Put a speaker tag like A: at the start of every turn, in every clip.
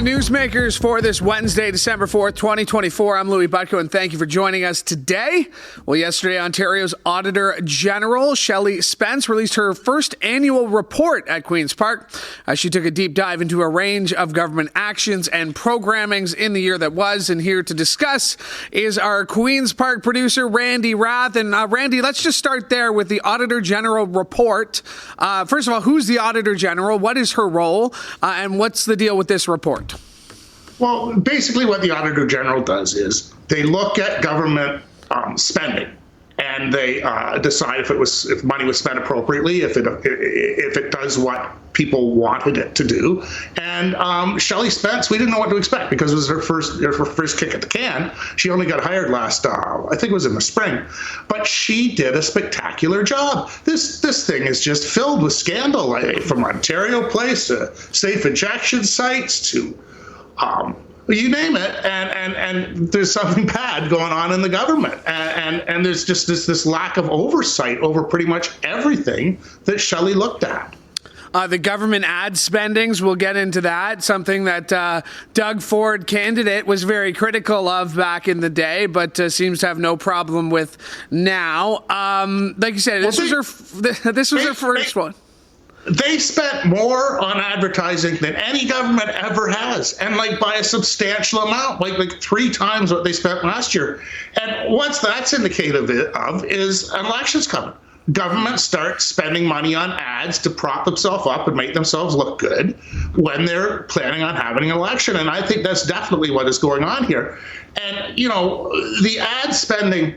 A: to Newsmakers for this Wednesday, December 4th, 2024. I'm Louie Butko, and thank you for joining us today. Well, yesterday, Ontario's Auditor General, Shelley Spence, released her first annual report at Queen's Park. She took a deep dive into a range of government actions and programmings in the year that was. And here to discuss is our Queen's Park producer, Randy Rath. And Randy, let's just start there with the Auditor General report. First of all, who's the Auditor General? What is her role? And what's the deal with this report?
B: Well, basically what the Auditor General does is they look at government spending and they decide if money was spent appropriately, if it does what people wanted it to do. And Shelley Spence, we didn't know what to expect because it was her first kick at the can. She only got hired last, I think it was in the spring, but she did a spectacular job. This thing is just filled with scandal, from Ontario Place to safe injection sites to you name it, and there's something bad going on in the government, and there's just this lack of oversight over pretty much everything that Shelley looked at.
A: The government ad spendings, we'll get into that, something that Doug Ford, candidate, was very critical of back in the day, but seems to have no problem with now. Like you said, this was her first one.
B: They spent more on advertising than any government ever has, and by a substantial amount, like 3 times what they spent last year. And what's that's indicative of is an election's coming. Government starts spending money on ads to prop themselves up and make themselves look good when they're planning on having an election. And I think that's definitely what is going on here. And, the ad spending,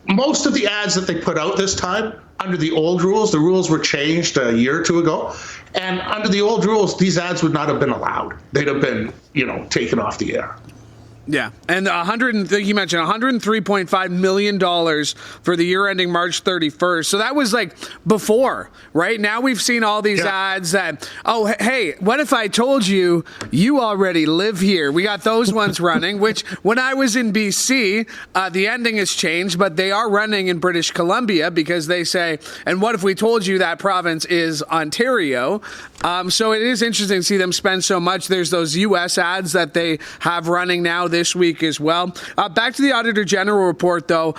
B: most of the ads that they put out this time, under the old rules, the rules were changed a year or two ago. And under the old rules, these ads would not have been allowed. They'd have been, taken off the air.
A: Yeah, and you mentioned $103.5 million for the year ending March 31st. So that was before, right? Now we've seen all these ads that, oh, hey, what if I told you you already live here? We got those ones running, which when I was in BC, the ending has changed, but they are running in British Columbia because they say, and what if we told you that province is Ontario? So it is interesting to see them spend so much. There's those U.S. ads that they have running now this week as well. Back to the Auditor General report, though.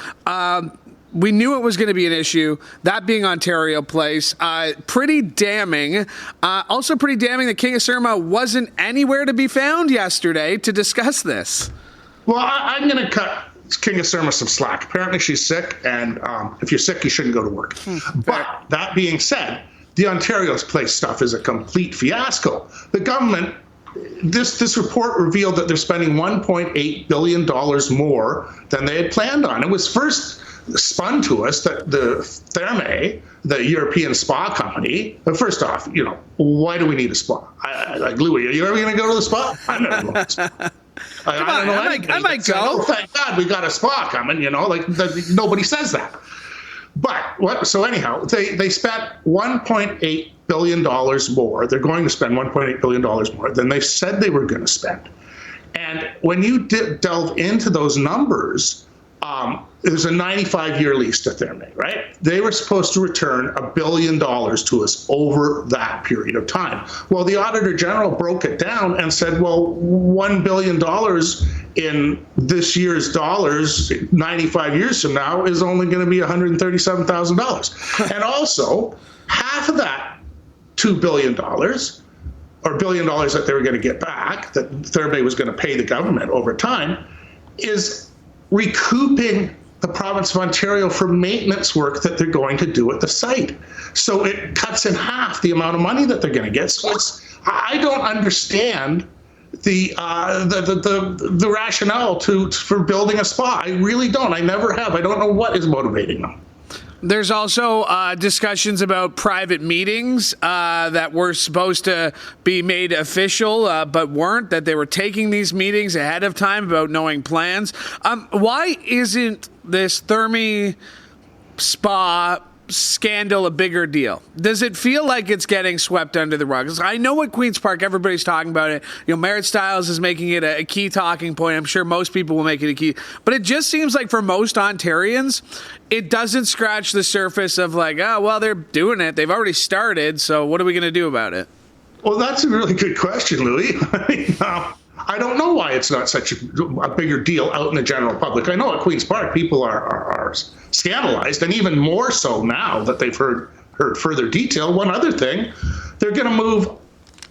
A: We knew it was going to be an issue, that being Ontario Place. Pretty damning. Also pretty damning that King of Surma wasn't anywhere to be found yesterday to discuss this.
B: Well, I'm going to cut King of Surma some slack. Apparently she's sick, and if you're sick, you shouldn't go to work. But that being said, the Ontario Place stuff is a complete fiasco. The government, this report revealed that they're spending $1.8 billion more than they had planned on. It was first spun to us that the Therme, the European spa company, but first off, why do we need a spa? Louie, are you ever going to go to the spa? I'm never going to the spa. I
A: might go.
B: Oh, thank God we got a spa coming, nobody says that. But so anyhow, they spent $1.8 billion more. They're going to spend $1.8 billion more than they said they were going to spend. And when you delve into those numbers, there's a 95-year lease to Therme, right? They were supposed to return $1 billion to us over that period of time. Well, the Auditor General broke it down and said, well, $1 billion in this year's dollars, 95 years from now, is only going to be $137,000. And also, half of that $2 billion, or $1 billion that they were going to get back, that Therme was going to pay the government over time, is recouping the province of Ontario for maintenance work that they're going to do at the site. So it cuts in half the amount of money that they're going to get. So I don't understand the rationale for building a spa. I really don't. I never have. I don't know what is motivating them.
A: There's also discussions about private meetings that were supposed to be made official, but weren't, that they were taking these meetings ahead of time about knowing plans. Why isn't this Therme spa scandal a bigger deal? Does it feel like it's getting swept under the rug? I know at Queen's Park, everybody's talking about it. Merritt Stiles is making it a key talking point. I'm sure most people will make it a key. But it just seems like for most Ontarians, it doesn't scratch the surface of oh, well, they're doing it. They've already started. So what are we going to do about it?
B: Well, that's a really good question, Louie. I mean, I don't know why it's not such a bigger deal out in the general public. I know at Queen's Park, people are scandalized, and even more so now that they've heard further detail. One other thing, they're going to move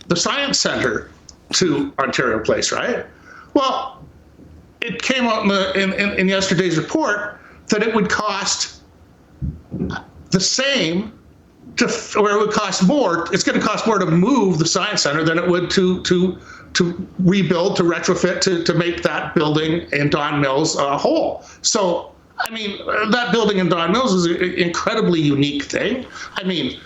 B: the Science Centre to Ontario Place, right? Well, it came out in yesterday's report that it would cost the same, or it would cost more. It's going to cost more to move the Science Centre than it would to rebuild, to retrofit, to make that building in Don Mills whole. So, I mean, that building in Don Mills is an incredibly unique thing. I mean,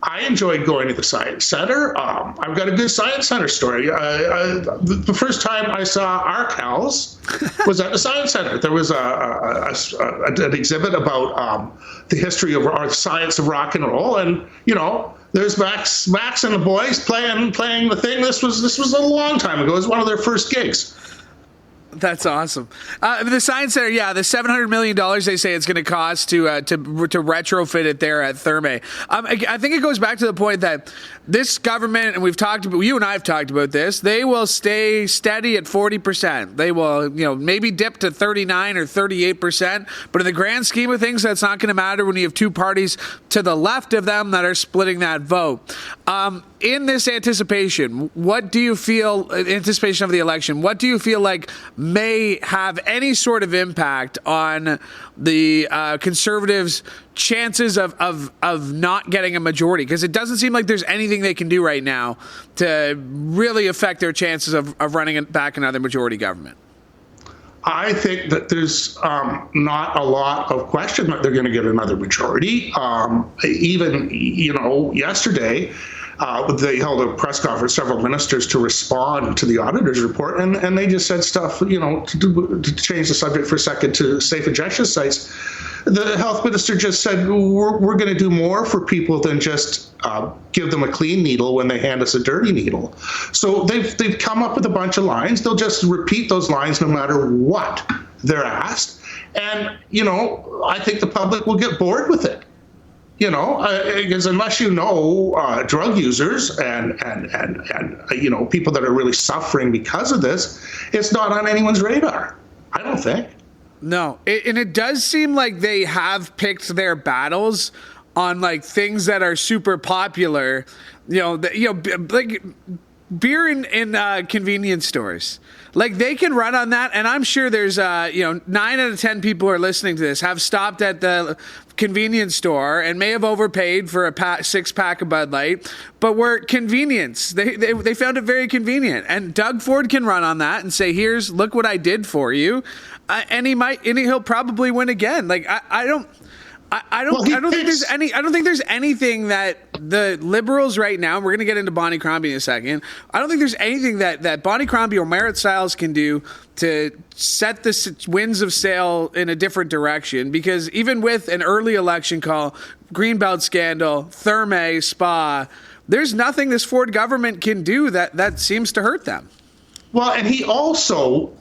B: I enjoyed going to the Science Centre. I've got a good Science Centre story. The first time I saw our cows was at the Science Centre. There was an exhibit about the history of or the science of rock and roll, and there's Max and the boys playing the thing. This was a long time ago. It was one of their first gigs.
A: That's awesome. The Science Center, the $700 million they say it's going to cost to retrofit it there at Therme. I think it goes back to the point that this government, and you and I have talked about this, they will stay steady at 40%. They will, maybe dip to 39 or 38%. But in the grand scheme of things, that's not going to matter when you have two parties to the left of them that are splitting that vote. In this anticipation, what do you feel, anticipation of the election, what do you feel like may have any sort of impact on the Conservatives' chances of not getting a majority? Because it doesn't seem like there's anything they can do right now to really affect their chances of running back another majority government.
B: I think that there's not a lot of question that they're going to get another majority. Even, yesterday, they held a press conference, several ministers, to respond to the auditor's report, and they just said stuff, to change the subject for a second to safe injection sites. The health minister just said, we're going to do more for people than just give them a clean needle when they hand us a dirty needle. So they've come up with a bunch of lines. They'll just repeat those lines no matter what they're asked. And, I think the public will get bored with it. Because unless drug users and people that are really suffering because of this, it's not on anyone's radar, I don't think.
A: No, and it does seem like they have picked their battles on like things that are super popular, like beer in convenience stores. Like they can run on that, and I'm sure there's 9 out of 10 people who are listening to this have stopped at the convenience store and may have overpaid for a 6-pack of Bud Light, but were convenience. They found it very convenient, and Doug Ford can run on that and say, look what I did for you, and he'll probably win again. Like I don't think there's anything that the Liberals right now, and we're going to get into Bonnie Crombie in a second, I don't think there's anything that Bonnie Crombie or Merritt Stiles can do to set the winds of sail in a different direction, because even with an early election call, Greenbelt scandal, Therme, Spa, there's nothing this Ford government can do that seems to hurt them. Well,
B: and he also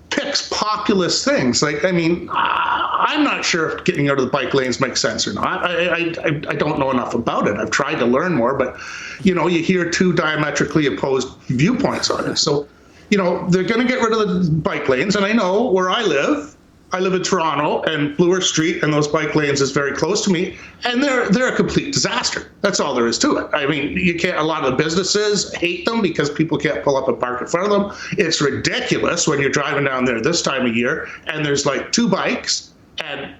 B: picks populist things. I'm not sure if getting out of the bike lanes makes sense or not. I don't know enough about it. I've tried to learn more, but, you hear two diametrically opposed viewpoints on it. So, they're going to get rid of the bike lanes. And I know where I live in Toronto, and Bloor Street, and those bike lanes is very close to me, and they're a complete disaster. That's all there is to it. I mean, a lot of the businesses hate them because people can't pull up and park in front of them. It's ridiculous when you're driving down there this time of year, and there's like 2 bikes and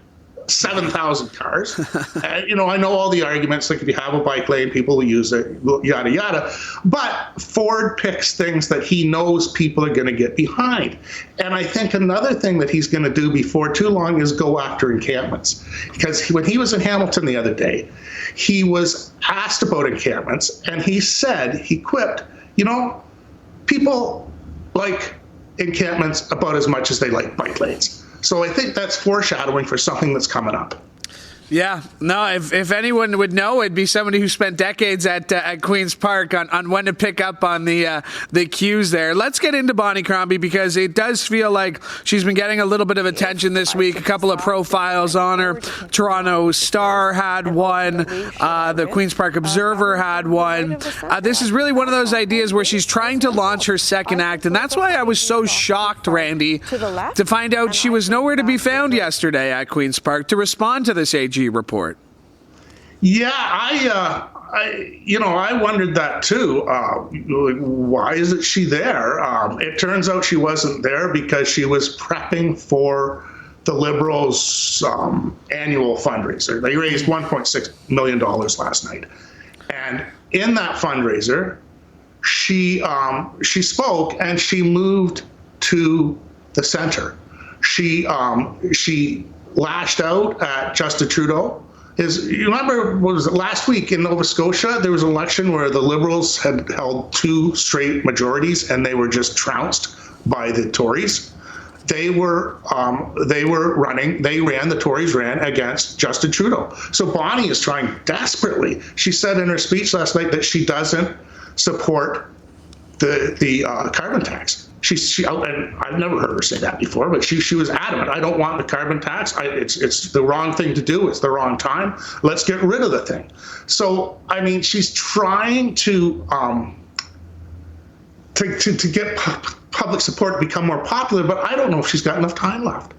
B: 7,000 cars. And, I know all the arguments, like if you have a bike lane, people will use it, yada, yada. But Ford picks things that he knows people are going to get behind. And I think another thing that he's going to do before too long is go after encampments. Because when he was in Hamilton the other day, he was asked about encampments, and he quipped, people like encampments about as much as they like bike lanes. So I think that's foreshadowing for something that's coming up.
A: Yeah, no, if anyone would know, it'd be somebody who spent decades at Queen's Park on when to pick up on the cues there. Let's get into Bonnie Crombie, because it does feel like she's been getting a little bit of attention this week. A couple of profiles on her. Toronto Star had one. The Queen's Park Observer had one. This is really one of those ideas where she's trying to launch her second act, and that's why I was so shocked, Randy, to find out she was nowhere to be found yesterday at Queen's Park to respond to this AG report.
B: Yeah, I wondered that too. Why isn't she there? It turns out she wasn't there because she was prepping for the Liberals' annual fundraiser. They raised $1.6 million last night, and in that fundraiser, she spoke and she moved to the center. She lashed out at Justin Trudeau. You remember, what was it, last week in Nova Scotia, there was an election where the Liberals had held 2 straight majorities and they were just trounced by the Tories. The Tories ran against Justin Trudeau. So Bonnie is trying desperately. She said in her speech last night that she doesn't support the carbon tax. And I've never heard her say that before, but she was adamant. I don't want the carbon tax. It's the wrong thing to do. It's the wrong time. Let's get rid of the thing. So, I mean, she's trying to get public support to become more popular, but I don't know if she's got enough time left.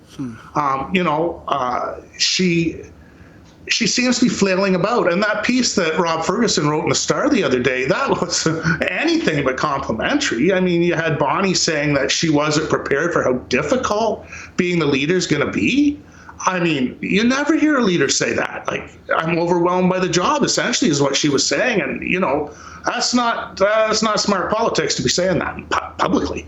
B: She seems to be flailing about. And that piece that Rob Ferguson wrote in the Star the other day, that was anything but complimentary. I mean, you had Bonnie saying that she wasn't prepared for how difficult being the leader is going to be. I mean, you never hear a leader say that. Like, I'm overwhelmed by the job, essentially, is what she was saying. And, that's not smart politics to be saying that publicly.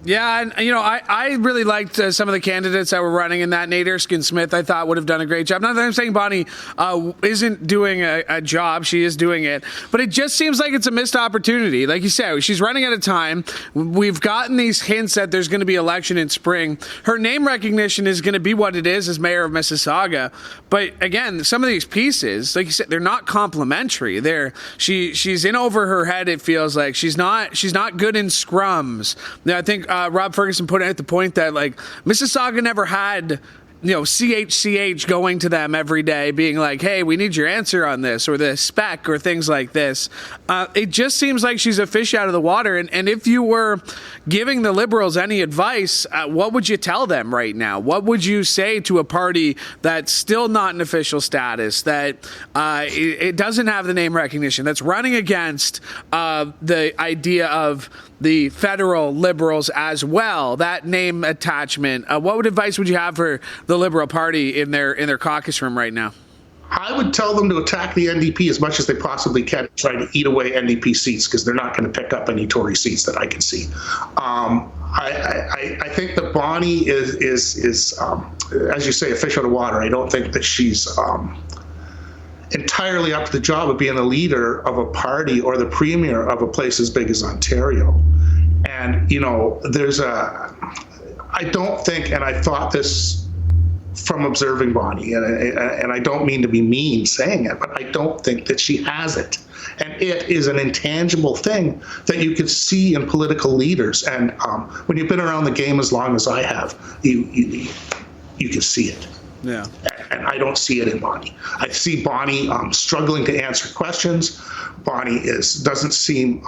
A: Yeah, and I really liked some of the candidates that were running in that. Nate Erskine-Smith, I thought, would have done a great job. Not that I'm saying Bonnie isn't doing a job. She is doing it. But it just seems like it's a missed opportunity. Like you said, she's running at a time. We've gotten these hints that there's going to be election in spring. Her name recognition is going to be what it is as mayor of Mississauga. But again, some of these pieces, like you said, they're not complimentary. She's in over her head, it feels like. She's not good in scrums. Now, I think Rob Ferguson put out the point that, like, Mississauga never had, CHCH going to them every day being like, hey, we need your answer on this, or the spec, or things like this. It just seems like she's a fish out of the water. And if you were giving the Liberals any advice, what would you tell them right now? What would you say to a party that's still not in official status, that it doesn't have the name recognition, that's running against the idea of the federal Liberals as well, that name attachment? What advice would you have for the Liberal Party in their caucus room right now?
B: I would tell them to attack the NDP as much as they possibly can, try to eat away NDP seats, because they're not going to pick up any Tory seats that I can see. I think that Bonnie is as you say, a fish out of water. I don't think that she's entirely up to the job of being a leader of a party or the premier of a place as big as Ontario. And, I don't think, and I thought this from observing Bonnie, and I don't mean to be mean saying it, but I don't think that she has it. And it is an intangible thing that you can see in political leaders. And when you've been around the game as long as I have, you can see it.
A: Yeah.
B: And I don't see it in Bonnie. I see Bonnie struggling to answer questions. Bonnie doesn't seem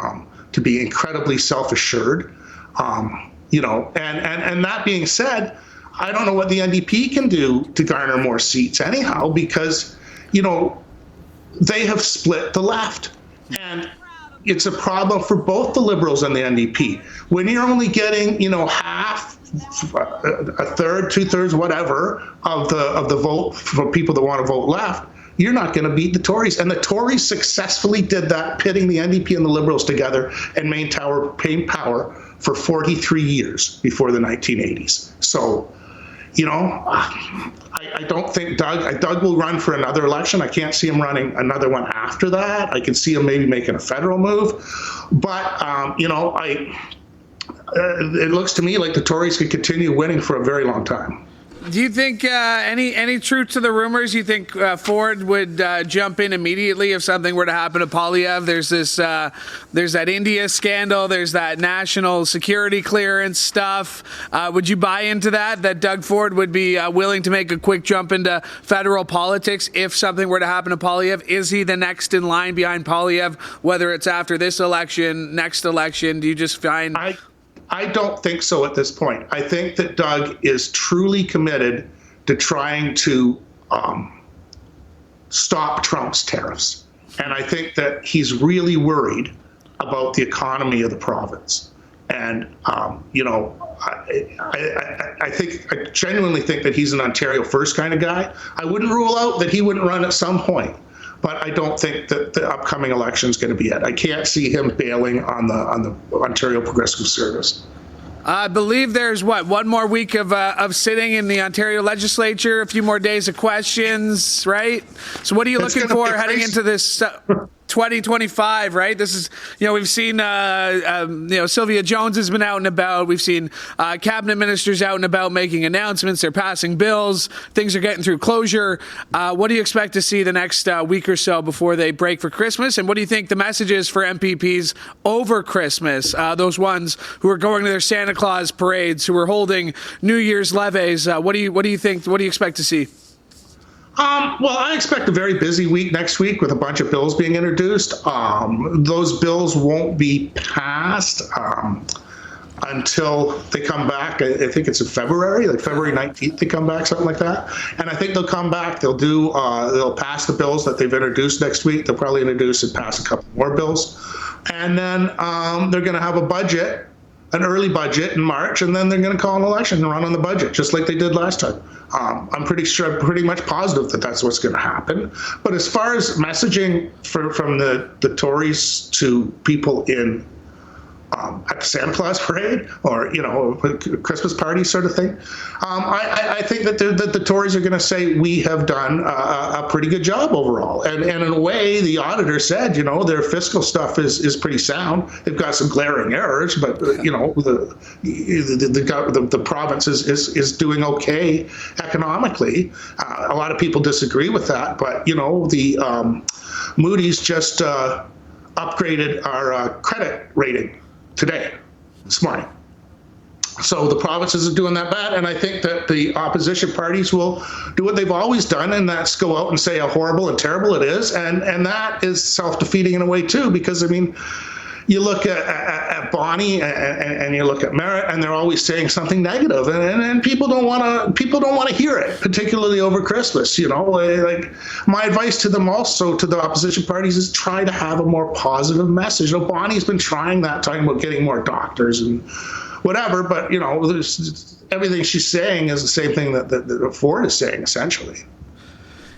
B: to be incredibly self-assured. And that being said, I don't know what the NDP can do to garner more seats anyhow, because, they have split the left. And it's a problem for both the Liberals and the NDP. When you're only getting, half, a third, 2/3, whatever of the vote for people that want to vote left, you're not going to beat the Tories. And the Tories successfully did that, pitting the NDP and the Liberals together, and maintained power for 43 years before the 1980s. So, I don't think Doug will run for another election. I can't see him running another one after that. I can see him maybe making a federal move. But, it looks to me like the Tories could continue winning for a very long time.
A: Do you think any truth to the rumors? You think Ford would jump in immediately if something were to happen to Poilievre? There's that India scandal. There's that national security clearance stuff. Would you buy into that Doug Ford would be willing to make a quick jump into federal politics if something were to happen to Poilievre? Is he the next in line behind Poilievre, whether it's after this election, next election? Do you just find...
B: I don't think so at this point. I think that Doug is truly committed to trying to stop Trump's tariffs. And I think that he's really worried about the economy of the province. And, I genuinely think that he's an Ontario First kind of guy. I wouldn't rule out that he wouldn't run at some point. But I don't think that the upcoming election is going to be it. I can't see him bailing on the Ontario Progressive Service.
A: I believe there's, one more week of sitting in the Ontario legislature, a few more days of questions, right? So what are you looking for heading into this 2025, right? This is, we've seen, Sylvia Jones has been out and about. We've seen cabinet ministers out and about making announcements. They're passing bills. Things are getting through closure. What do you expect to see the next week or so before they break for Christmas? And what do you think the message is for MPPs over Christmas? Those ones who are going to their Santa Claus parades, who are holding New Year's levees. What do you think? What do you expect to see?
B: Well, I expect a very busy week next week with a bunch of bills being introduced. Those bills won't be passed until they come back. I think it's in February, like February 19th they come back, something like that. And I think they'll come back. They'll pass the bills that they've introduced next week. They'll probably introduce and pass a couple more bills. And then they're going to have a budget, an early budget in March, and then they're going to call an election and run on the budget, just like they did last time. I'm pretty much positive that that's what's going to happen. But as far as messaging from the Tories to people in at the Santa Claus parade or a Christmas party sort of thing, I think that the Tories are going to say we have done a pretty good job overall. And in a way, the auditor said their fiscal stuff is pretty sound. They've got some glaring errors, but the province is doing okay economically. A lot of people disagree with that, but the Moody's just upgraded our credit rating this morning. So the provinces are doing that bad, and I think that the opposition parties will do what they've always done, and that's go out and say how horrible and terrible it is, and that is self-defeating in a way too, because you look at Bonnie and you look at Merritt, and they're always saying something negative, and people don't want to hear it, particularly over Christmas. Like my advice to them also, to the opposition parties, is try to have a more positive message. Bonnie's been trying that, talking about getting more doctors and whatever, but everything she's saying is the same thing that Ford is saying, essentially.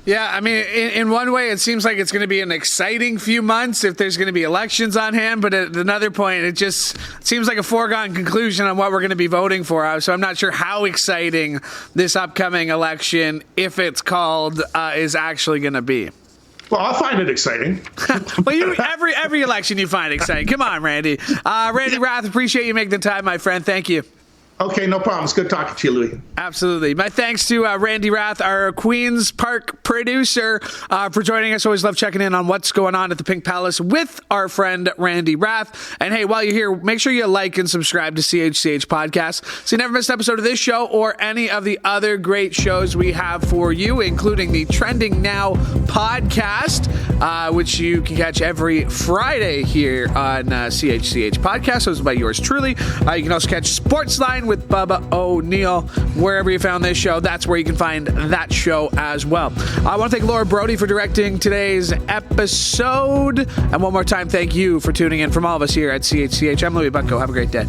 A: Yeah, I mean, in one way, it seems like it's going to be an exciting few months if there's going to be elections on hand. But at another point, it just seems like a foregone conclusion on what we're going to be voting for. So I'm not sure how exciting this upcoming election, if it's called, is actually going to be.
B: Well, I'll find it exciting.
A: Well, every election you find exciting. Come on, Randy. Randy Rath, appreciate you making the time, my friend. Thank you.
B: Okay, no problem. It's good talking to you, Louie.
A: Absolutely. My thanks to Randy Rath, our Queen's Park producer, for joining us. Always love checking in on what's going on at the Pink Palace with our friend Randy Rath. And hey, while you're here, make sure you like and subscribe to CHCH Podcast so you never miss an episode of this show or any of the other great shows we have for you, including the Trending Now podcast, which you can catch every Friday here on CHCH Podcast. Hosted by yours truly. You can also catch Sportsline with Bubba O'Neill. Wherever you found this show, that's where you can find that show as well. I want to thank Laura Brody for directing today's episode. And one more time, thank you for tuning in from all of us here at CHCH. I'm Louie Butko. Have a great day.